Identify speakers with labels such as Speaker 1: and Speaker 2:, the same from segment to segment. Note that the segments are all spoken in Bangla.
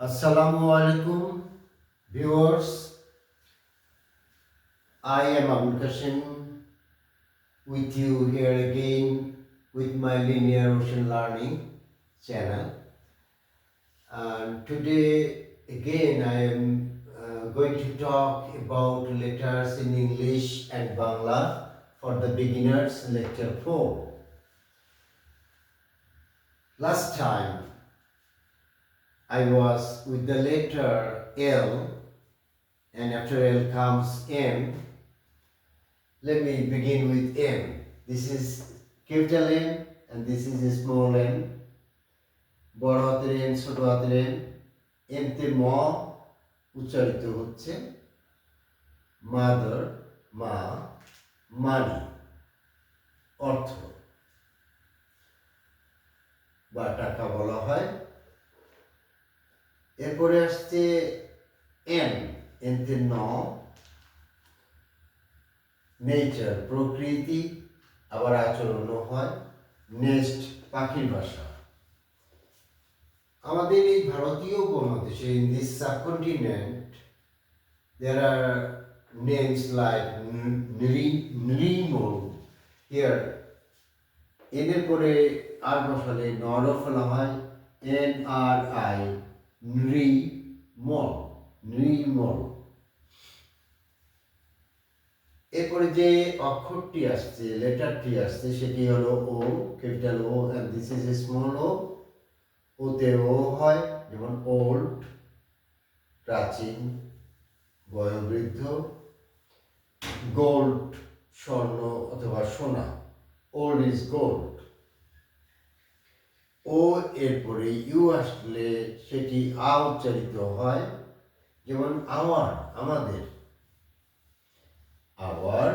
Speaker 1: Assalamu alaikum, viewers. I am Abul Qasim with you here again with my Linear Ocean Learning channel. And today again I am going to talk about letters in English and Bangla for the beginners, lecture 4. Last time I was with the letter L, and after L comes M. Let me begin with M. This is capital M and this is a small m. বড় হাতের M, ছোট হাতের m. M তে ম উচ্চারিত হচ্ছে মাদার, মা, মানি, অর্থ বা টাকা বলা হয়। এরপরে আসছে N, N তে ন, নেচার প্রকৃতি, আবার আচরণও হয়। নেক্সট পাখির ভাষা। আমাদের এই ভারতীয় উপমহাদেশে in this subcontinent there are names like Nrimon. Here এদের পরে আর বসালে নরও ফেলা হয় NRI, নৃমল, নৃমল। এরপরে যে অক্ষরটি আসছে, লেটারটি আসছে, সেটি হলো O, capital O, and this is a small o. ওতে ও হয়, যেমন ওল্ড, প্রাচীন, বয়োবৃদ্ধ। গোল্ড, স্বর্ণ অথবা সোনা, ওল্ড ইজ গোল্ড। ও এরপরে ইউ আসলে সেটি আ উচ্চারিত হয়, যেমন আওয়ার, আমাদের। আওয়ার,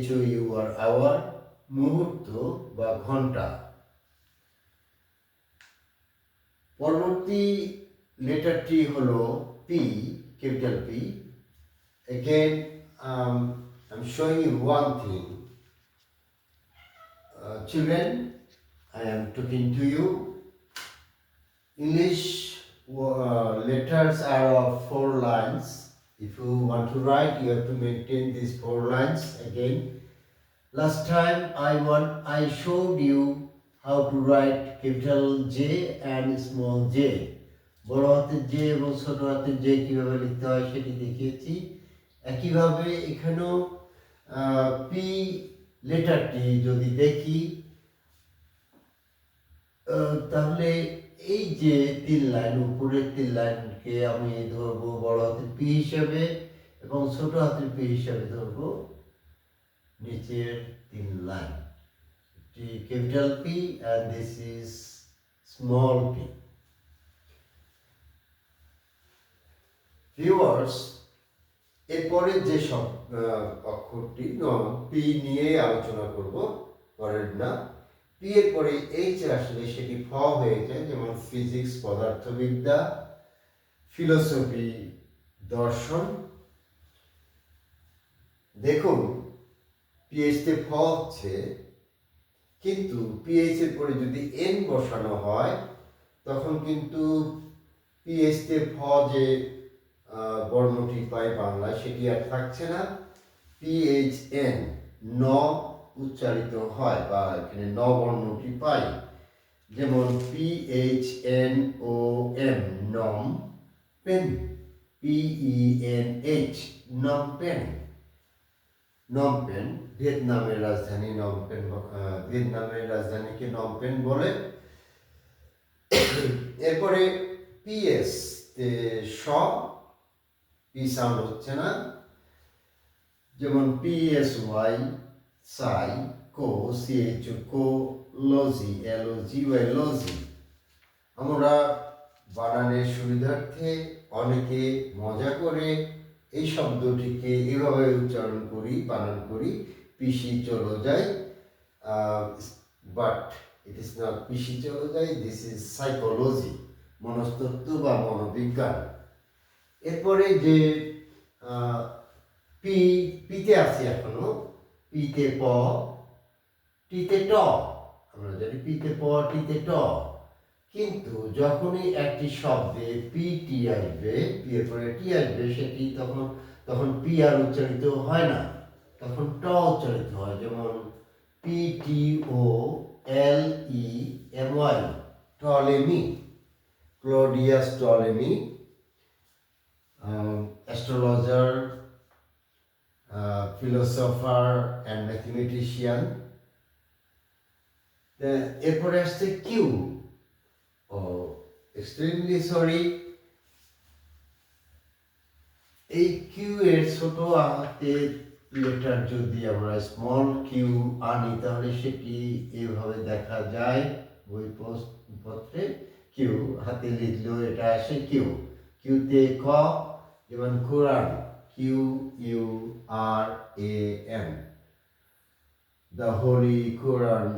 Speaker 1: HOUR, আওয়ার, মুহূর্ত বা ঘন্টা। পরবর্তী লেটারটি হলো P, capital P. Again, I'm showing you one thing. Children, I am talking to you. English letters are of 4 lines. If you want to write, you have to maintain these 4 lines again. Last time I showed you how to write capital J and small j. বড় হাতের J এবং ছোট হাতের J কিভাবে লিখতে হয় সেটি দেখিয়েছি। একইভাবে এখানেও পি লেটারটি যদি দেখি তাহলে এই যে 3 লাইন, উপরের 3 লাইনকে আমি ধরবো বড় হাতের পি হিসাবে এবং ছোট হাতের পি হিসাবে ধরবো নিচের 3 line. Capital P and this is small p. Viewers, এরপরে যে সব অক্ষরটি পি নিয়ে আলোচনা করব, পরের না। পি এর পরে এইচ আসলে সেটি ফ হয়ে যায়, যেমন ফিজিক্স, পদার্থবিদ্যা, ফিলোসফি, দর্শন। দেখুন পিএইচ তে ফ হচ্ছে, কিন্তু পিএইচ এর পরে যদি এন বসানো হয় তখন কিন্তু পিএইচ তে ফ যে বর্ণটি পাই বাংলায় সেটি আর থাকছে না। PHN, ন উচ্চারিত হয় বা এখানে ন বর্ণটি পাই, যেমন PHNOM, নম পেন, PENH, নম পেন, নম পেন। ভিয়েতনামের রাজধানী নম পেন, ভিয়েতনামের রাজধানীকে নম পেন বলে। এরপরে PS তে স, পি সাউন্ড হচ্ছে না, যেমন PSY, সাই, কো, CHO, কো, লজি, LOGY, লজি। আমরা বানানের সুবিধার্থে অনেকে মজা করে এই শব্দটিকে এভাবে উচ্চারণ করি, বানান করি, পিসি চলো যাই, বাট ইট ইজ নট পিসি চলো যাই, দিস ইজ সাইকোলজি, মনস্তত্ত্ব বা মনোবিজ্ঞান। এরপরে যে পিতে আছে এখনো, পিতে প, টিতে ট, আমরা জানি পিতে প, টিতে ট, কিন্তু যখনই একটি শব্দে পিটি আসবে, পি এর পরে টি আসবে, সেটি তখন তখন পি আর উচ্চারিত হয় না, তখন ট উচ্চারিত হয়। যেমন P T O L E M Y, Ptolemy, Claudius Ptolemy, astrologer, philosopher and mathematician. এরপরে আসছে কিউ। ও এক্সট্রিমলি সরি, এই কিউ এর ছোট হাতের লেটার যদি আমরা স্মল কিউ আনি তাহলে সেটি এভাবে দেখা যায় বইপত্রে। কিউ হাতে লিখলেও এটা আসে কিউ। কিউতে ক, যেমন Quran, Q U R A N, the holy Quran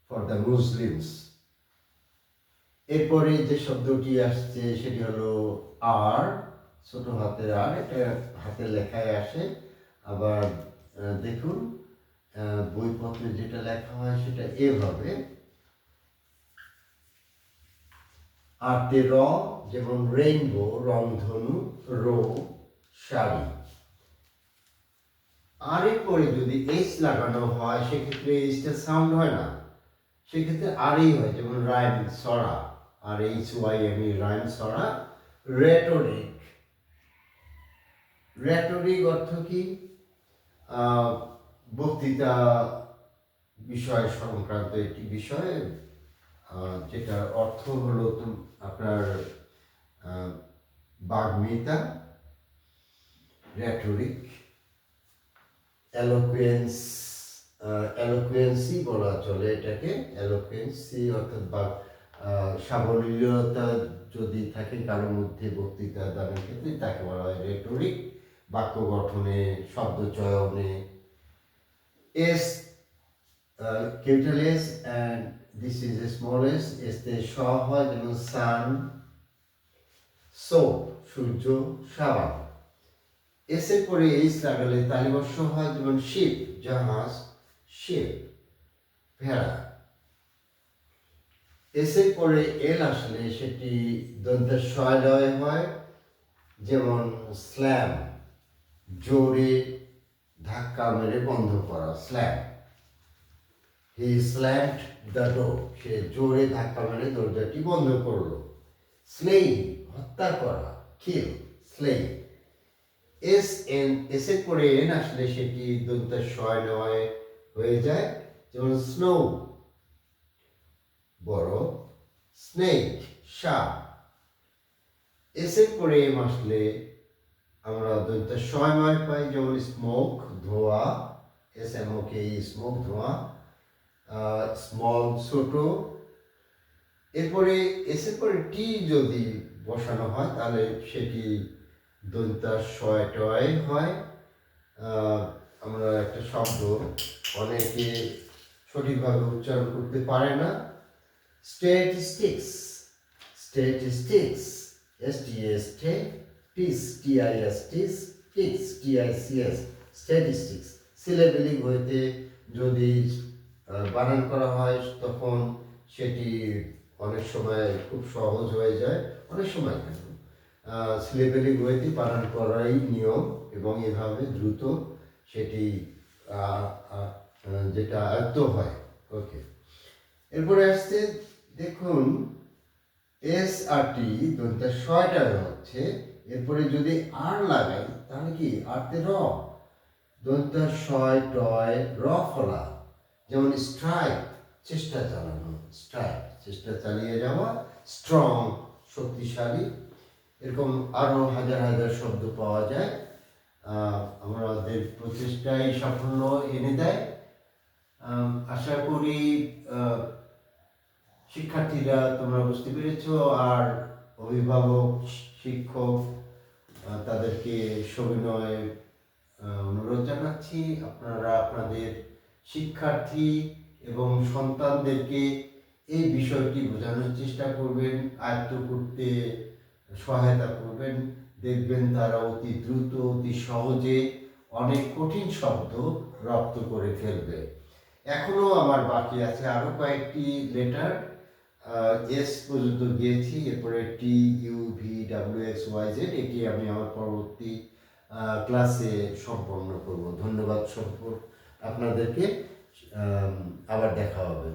Speaker 1: for the Muslims. এরপরে যে শব্দটি আসছে সেটি হলো আর, ছোট হাতের আর, এটা হাতের লেখায় আসে। আবার দেখুন বইপত্রে যেটা লেখা হয় সেটা এভাবে, আরতে র, যেমন রেইনবো, রংধনু, রো, শাড়ি। আর এর পরে যদি এইচ লাগানো হয় সেক্ষেত্রে এইচটা সাউন্ড হয় না, সেক্ষেত্রে আরই হয়, যেমন রাইম, সরা, আর H Y M E, rhyme, সরা। রেটরিক, রেটরিক অর্থ কি? বক্তৃতা বিষয় সংক্রান্ত একটি বিষয়, যেটার অর্থ হলো আপনার বাগ্মিতা, রেটরিক। এলোকুয়েন্স, এলোকুয়েন্সি বলা চলে এটাকে, এলোকুয়েন্সি অর্থাৎ সাবলীলতা যদি থাকে কারোর মধ্যে বক্তৃতা দানের ক্ষেত্রে তাকে বলা হয় রেটরিক। বাক্য গঠনে, শব্দ চয়নে। S, capital S and this is a small s, এতে স হয়, যেমন সান, সোপ, সূর্য, সাবান। এস এর পরে এইচ লাগালে তালিবর্ষ হয়, যেমন শিপ, জাহাজ, শিপ, ভেড়া। এস এর পরে এল আসলে সেটি দন্তের শয় হয়, যেমন স্ল্যাম, জোরে ধাক্কা মেরে বন্ধ করা, স্ল্যাম। হি স্ল্যামড দ্য ডোর, সে জোরে ধাক্কা মেরে দরজাটি বন্ধ করলো। স্লেইং, হত্যা করা, কিল, স্লেইং। এস এন, এস এর পরে এন আসলে সেটি দন্তের শয় নয় হয়ে যায়, যেমন স্নো, বরফ, স্নেক, সাপ। এস এর পরে এম আসলে আমরা দন্তের শয় নয় পাই, যেমন স্মোক, ধোঁয়া, এস এম ও কে, স্মোক, ধোঁয়া। স্মল, ছোট। এরপরে এসের পরে টি যদি বসানো হয় তাহলে সেটি দন্তাশয় টয় হয়। আমরা একটা শব্দ অনেকে সঠিকভাবে উচ্চারণ করতে পারে না, statistics, statistics, S T S টে, টিস, টি আই এস টিস, টিক্স, T I C S, statistics. Syllabic হইতে যদি বানান করা হয় তখন সেটি অনেক সময় খুব সহজ হয়ে যায়, অনেক সময় কেন, সিলেবেলিক হইতে বানান করাই নিয়ম, এবং এভাবে দ্রুত সেটি যেটা আয়ত্ত হয়। ওকে, এরপরে আসছে দেখুন এস আর টি দন্তের শয়টা হচ্ছে, এরপরে যদি আর লাগাই তাহলে কি আরতে র, দন্তের শয় টয় র ফলা, যেমন স্ট্রাইক, চেষ্টা চালানো, স্ট্রাইক, চেষ্টা চালিয়ে যাওয়া। স্ট্রং, শক্তিশালী। এরকম আরও হাজার হাজার শব্দ পাওয়া যায়। আমাদের প্রচেষ্টায় সাফল্য এনে দেয়। আশা করি শিক্ষার্থীরা তোমরা বুঝতে পেরেছ, আর অভিভাবক, শিক্ষক তাদেরকে সবিনয় অনুরোধ জানাচ্ছি আপনারা আপনাদের শিক্ষার্থী এবং সন্তানদেরকে এই বিষয়টি বোঝানোর চেষ্টা করবেন, আয়ত্ত করতে সহায়তা করবেন। দেখবেন তারা অতি দ্রুত, অতি সহজে অনেক কঠিন শব্দ রপ্ত করে ফেলবে। এখনও আমার বাকি আছে আরও কয়েকটি লেটার, এস পর্যন্ত গিয়েছি, এরপরে T U V W X Y Z, এটি আমি আমার পরবর্তী ক্লাসে সম্পন্ন করব। ধন্যবাদ আপনাদেরকে, আবার দেখা হবে।